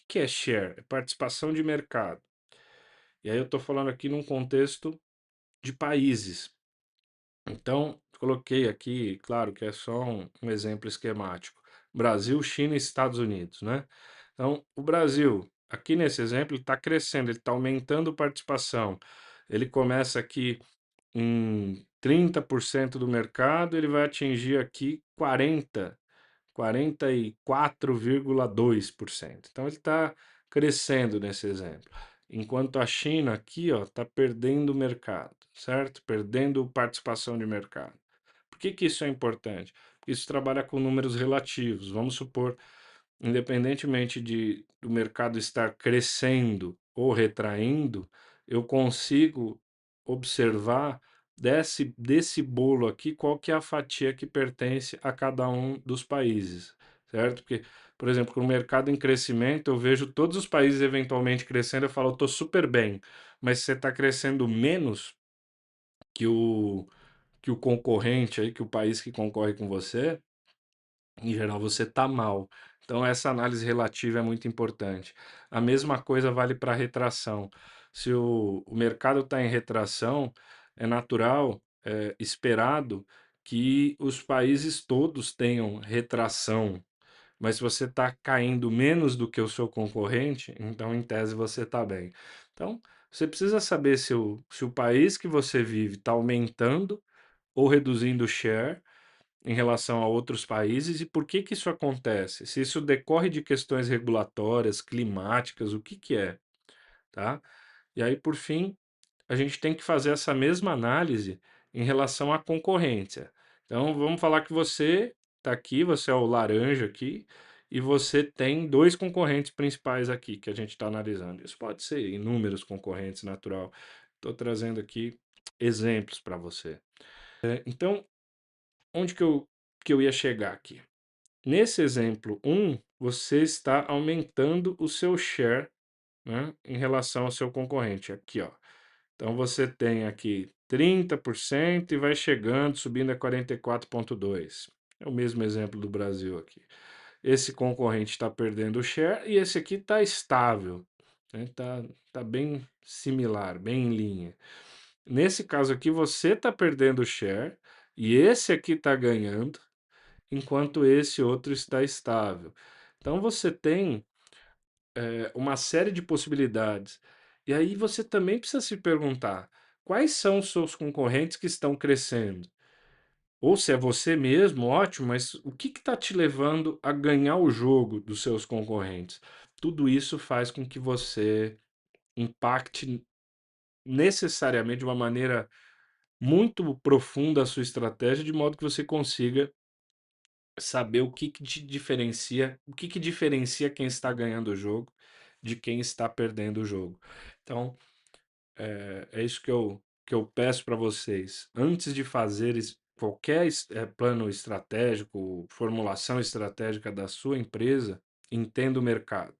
que é share? É participação de mercado. E aí eu estou falando aqui num contexto de países. Então, coloquei aqui, claro que é só um exemplo esquemático. Brasil, China e Estados Unidos, né? Então, o Brasil, aqui nesse exemplo, ele está crescendo, ele está aumentando participação. Ele começa aqui em 30% do mercado, ele vai atingir aqui 44,2%. Então ele está crescendo nesse exemplo. Enquanto a China aqui está perdendo mercado, certo? Perdendo participação de mercado. Por que isso é importante? Porque isso trabalha com números relativos. Vamos supor, independentemente do mercado estar crescendo ou retraindo, eu consigo observar desse bolo aqui qual que é a fatia que pertence a cada um dos países, certo? Porque, por exemplo, com o mercado em crescimento, eu vejo todos os países eventualmente crescendo, eu falo, eu estou super bem, mas você está crescendo menos que o concorrente aí, que o país que concorre com você, em geral você está mal. Então essa análise relativa é muito importante. A mesma coisa vale para retração. Se o mercado está em retração, é natural, é esperado que os países todos tenham retração. Mas se você está caindo menos do que o seu concorrente, então em tese você está bem. Então você precisa saber se o país que você vive está aumentando ou reduzindo o share em relação a outros países e por que que isso acontece? Se isso decorre de questões regulatórias, climáticas, o que que é, tá? E aí, por fim, a gente tem que fazer essa mesma análise em relação à concorrência. Então, vamos falar que você está aqui, você é o laranja aqui, e você tem dois concorrentes principais aqui que a gente está analisando. Isso pode ser inúmeros concorrentes, natural. Estou trazendo aqui exemplos para você. Então, onde que eu ia chegar aqui? Nesse exemplo você está aumentando o seu share, né, em relação ao seu concorrente, aqui, ó. Então você tem aqui 30% e vai chegando, subindo a 44,2%. É o mesmo exemplo do Brasil aqui. Esse concorrente está perdendo o share e esse aqui está estável, né? Tá bem similar, bem em linha. Nesse caso aqui, você está perdendo o share e esse aqui está ganhando, enquanto esse outro está estável. Então você tem uma série de possibilidades. E aí você também precisa se perguntar quais são os seus concorrentes que estão crescendo. Ou se é você mesmo, ótimo, mas o que está te levando a ganhar o jogo dos seus concorrentes? Tudo isso faz com que você impacte necessariamente de uma maneira muito profunda a sua estratégia, de modo que você consiga saber o que que te diferencia, o que que diferencia quem está ganhando o jogo de quem está perdendo o jogo. Então, é isso que eu peço para vocês. Antes de fazer qualquer plano estratégico, formulação estratégica da sua empresa, entenda o mercado.